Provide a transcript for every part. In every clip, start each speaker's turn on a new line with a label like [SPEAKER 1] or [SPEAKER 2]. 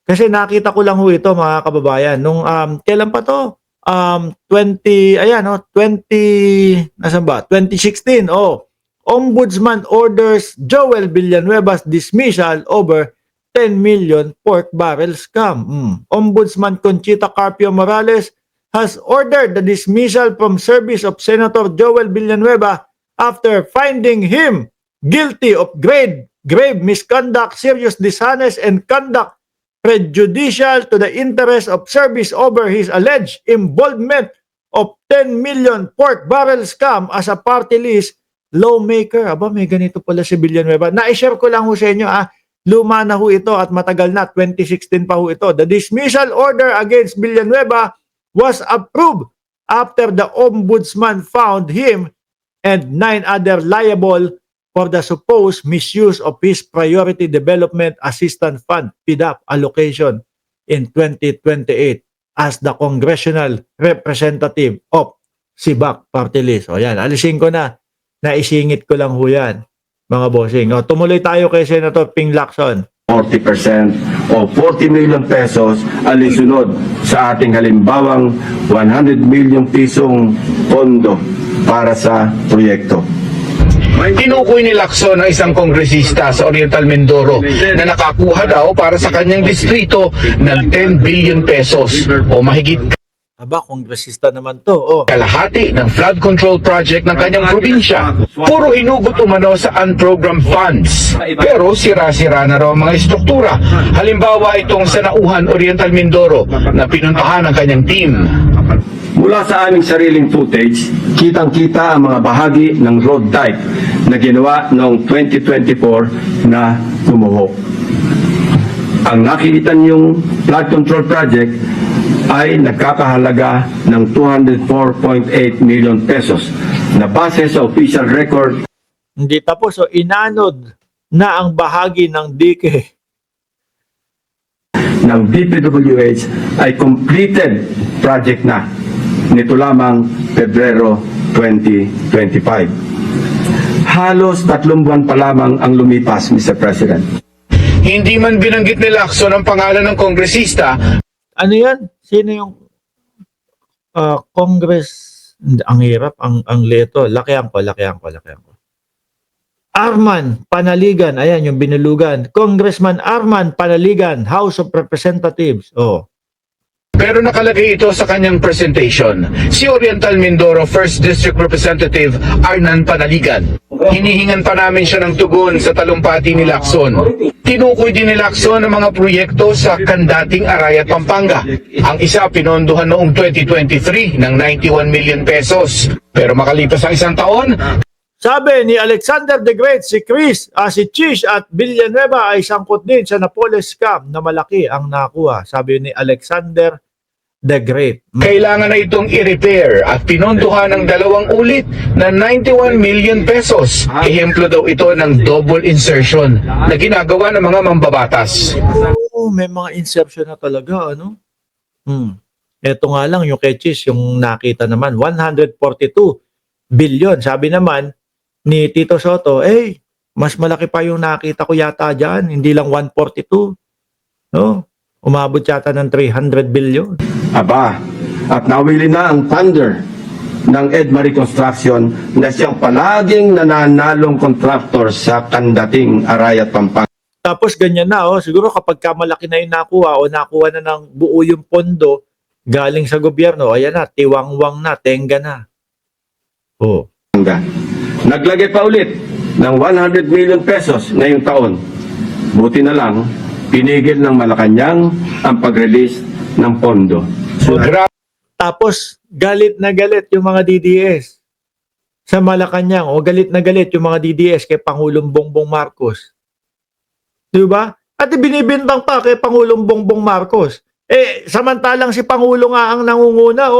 [SPEAKER 1] Kasi nakita ko lang ho ito mga kababayan nung kailan pa to? 20 ayan oh, 20 nasaan ba? 2016. Oh. Ombudsman orders Joel Villanueva's dismissal over 10 million pork barrel scam. Ombudsman Conchita Carpio Morales has ordered the dismissal from service of Senator Joel Villanueva after finding him guilty of grave misconduct, serious dishonest, and conduct prejudicial to the interest of service over his alleged involvement of 10 million pork barrel scam as a party list lawmaker. Aba, may ganito pala si Villanueva. Na-share ko lang ho sa inyo, luma na ho ito at matagal na, 2016 pa ho ito. The dismissal order against Villanueva was approved after the ombudsman found him and 9 other liable for the supposed misuse of his Priority Development Assistance Fund, PDAP, allocation in 2028 as the congressional representative of SIBAC Party List. O yan, alisin ko na. Naisingit ko lang ho yan, mga bossing. O, tumuloy tayo kay Senator Ping Lacson.
[SPEAKER 2] 40% o 40 million pesos ang isunod sa ating halimbawang 100 million pisong pondo para sa proyekto.
[SPEAKER 3] Tinukoy ni Lacson ng isang kongresista sa Oriental Mindoro na nakakuha daw para sa kanyang distrito ng 10 billion pesos o mahigit
[SPEAKER 1] Aba, kongresista naman to. Oh.
[SPEAKER 3] kalahati ng flood control project ng kanyang probinsya. Puro hinugot umano sa unprogrammed funds. Pero sira-sira na raw ang mga estruktura. Halimbawa itong sa Nauhan, Oriental Mindoro na pinuntahan ng kanyang team.
[SPEAKER 2] Mula sa aming sariling footage, kitang-kita ang mga bahagi ng road dike na ginawa noong 2024 na gumuho. Ang nakikita niyong flood control project ay nagkakahalaga ng 204.8 million pesos na base sa official record.
[SPEAKER 1] Hindi tapos. So, inanod na ang bahagi ng dike
[SPEAKER 2] ng DPWH ay completed project na nito lamang Pebrero 2025. Halos 3 buwan pa lamang ang lumipas, Mr. President.
[SPEAKER 3] Hindi man binanggit ni Lacson ang pangalan ng kongresista.
[SPEAKER 1] Ano yan? Sino yung Congress? Ang hirap, ang leto. Lakihan ko. Arman Panaligan, ayan yung binulugan. Congressman Arman Panaligan, House of Representatives. Oh.
[SPEAKER 3] Pero nakalagay ito sa kanyang presentation. Si Oriental Mindoro 1st District Representative Arnan Panaligan. Hinihingan pa namin siya ng tugon sa talumpati ni Lacson. Tinukoy din ni Lacson ang mga proyekto sa kandating Arayat, Pampanga. Ang isa pinondohan noong 2023 ng 91 million pesos. Pero makalipas ang isang taon,
[SPEAKER 1] Sabi ni Alexander the Great, si Chris, si Chish at Villanueva ay sangkot din sa Napoles scam na malaki ang nakuha. Sabi ni Alexander the Great.
[SPEAKER 3] kailangan na itong i-repair at pinondohan ng 2 ulit na 91 million pesos. Ehemplo daw ito ng double insertion na ginagawa ng mga mambabatas.
[SPEAKER 1] Oh, may mga insertion na talaga, ano? Ito nga lang, yung kay Chish, yung nakita naman, 142 billion. Sabi naman ni Tito Soto, mas malaki pa yung nakita ko yata dyan, hindi lang 142. No? Umabot yata ng 300 billion.
[SPEAKER 2] Aba, at nawili na ang thunder ng Edmarie Construction na siyang palaging nananalong contractor sa kandating Arayat, Pampanga.
[SPEAKER 1] Tapos ganyan na, siguro kapag malaki na yung nakuha o nakuha na ng buo yung pondo galing sa gobyerno, ayan na, tiwangwang na, tenga na. Oh.
[SPEAKER 2] Naglagay pa ulit ng 100 million pesos ngayong taon. Buti na lang, pinigil ng Malacanang ang pag-release ng pondo.
[SPEAKER 1] Tapos galit na galit yung mga DDS sa Malacanang o galit na galit yung mga DDS kay Pangulong Bongbong Marcos. Diba? At binibintang pa kay Pangulong Bongbong Marcos. Samantalang si Pangulo nga ang nangunguna,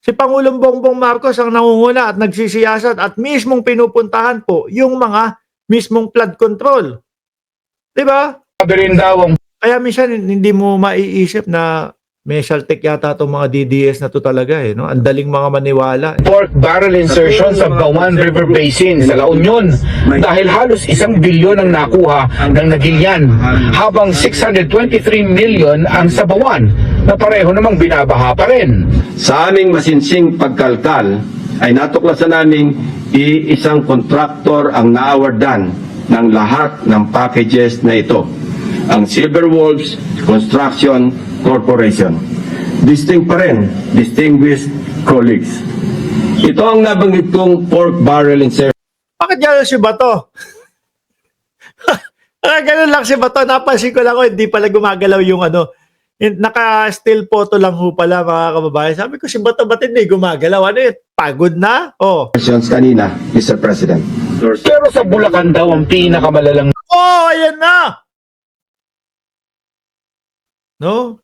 [SPEAKER 1] Si Pangulong Bongbong Marcos ang nangunguna at nagsisiyasat at mismong pinupuntahan po yung mga mismong flood control. Diba?
[SPEAKER 3] Sabi rin daw ang
[SPEAKER 1] Kaya minsan hindi mo maiisip na May saltik yata itong mga DDS na to talaga eh, no? Ang daling mga maniwala.
[SPEAKER 3] pork barrel insertion sa Bawan River Basin sa La Union dahil halos 1 bilyon ang nakuha ng Nagilian habang 623 million ang sa Bawan na pareho namang binabaha pa rin.
[SPEAKER 2] Sa aming masinsing pagkalkal ay natuklasan naming isang kontraktor ang naawardan ng lahat ng packages na ito, ang Silver Wolves Construction Corporation. Distinct pa rin, distinguished colleagues. Ito ang nabanggit kong pork barrel insertion.
[SPEAKER 1] Bakit gano'n si Bato? Ganun lang si Bato. Napansin ko lang ko, hindi pala gumagalaw yung ano. Naka-still photo lang ho pala mga kababayan. Sabi ko, si Bato ba't hindi gumagalaw? Ano yun? Pagod na? Oh.
[SPEAKER 2] Kanina, Mr. President.
[SPEAKER 3] Pero sa Bulacan daw ang pinakamalalang
[SPEAKER 1] Oh, ayan na! No?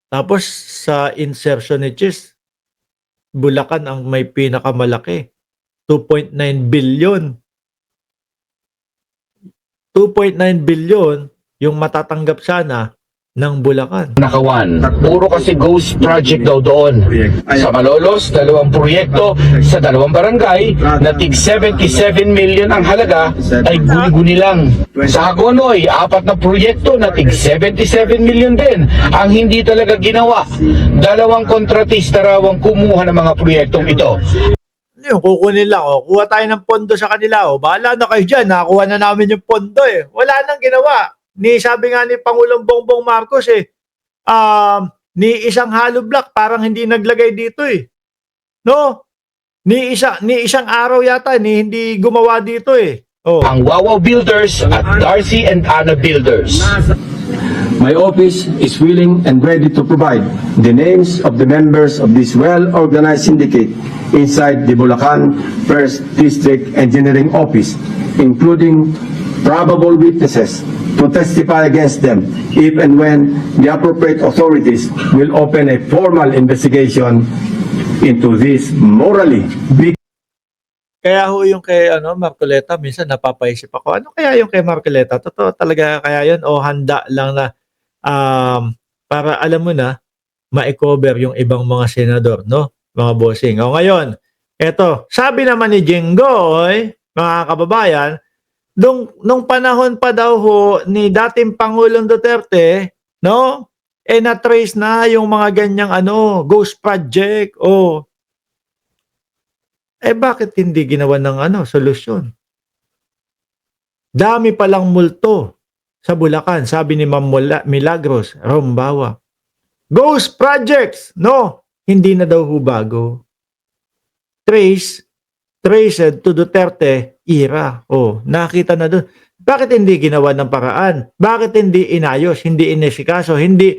[SPEAKER 1] Tapos sa insertion ni Chis, Bulacan ang may pinakamalaki. 2.9 billion. 2.9 billion yung matatanggap sana ng Bulacan.
[SPEAKER 3] nakawan. Puro kasi ghost project daw doon. Sa Malolos, 2 proyekto sa 2 barangay na tig 77 million ang halaga ay guni-guni lang. Sa Hagonoy, 4 na proyekto na tig 77 million din ang hindi talaga ginawa. 2 kontratista raw ang kumuha ng mga proyektong ito.
[SPEAKER 1] Yung kukunin lang, oh. Kuha tayo ng pondo sa kanila, oh. Bahala na kayo dyan, nakakuha na namin yung pondo, eh. Wala nang ginawa. Sabi nga ni Pangulong Bongbong Marcos, eh, ni isang hollow block, parang hindi naglagay dito, eh. No? Ni isang araw yata, hindi gumawa dito, eh. Oh.
[SPEAKER 3] Ang Wawaw Builders at Darcy and Anna Builders.
[SPEAKER 2] My office is willing and ready to provide the names of the members of this well-organized syndicate inside the Bulacan 1st District Engineering Office, including probable witnesses to testify against them if and when the appropriate authorities will open a formal investigation into this morally big.
[SPEAKER 1] Kaya ho yung kay Marcoleta, minsan napapaisip ako, ano kaya yung kay Marcoleta? Totoo talaga kaya yun o handa lang na para alam mo na ma-cover yung ibang mga senador, no? Mga bossing. O ngayon, eto, sabi naman ni Jenggoy, mga kababayan, nung panahon pa daw ho ni dating Pangulong Duterte, no? Na-trace na yung mga ganyang ghost project o bakit hindi ginawa ng solusyon? Dami palang multo sa Bulacan, sabi ni Ma'am Milagros Rombawa. Ghost projects, no? Hindi na daw ho bago. Traced to Duterte era. Oh, nakita na doon. Bakit hindi ginawa ng paraan? Bakit hindi inayos? Hindi inesikaso? Hindi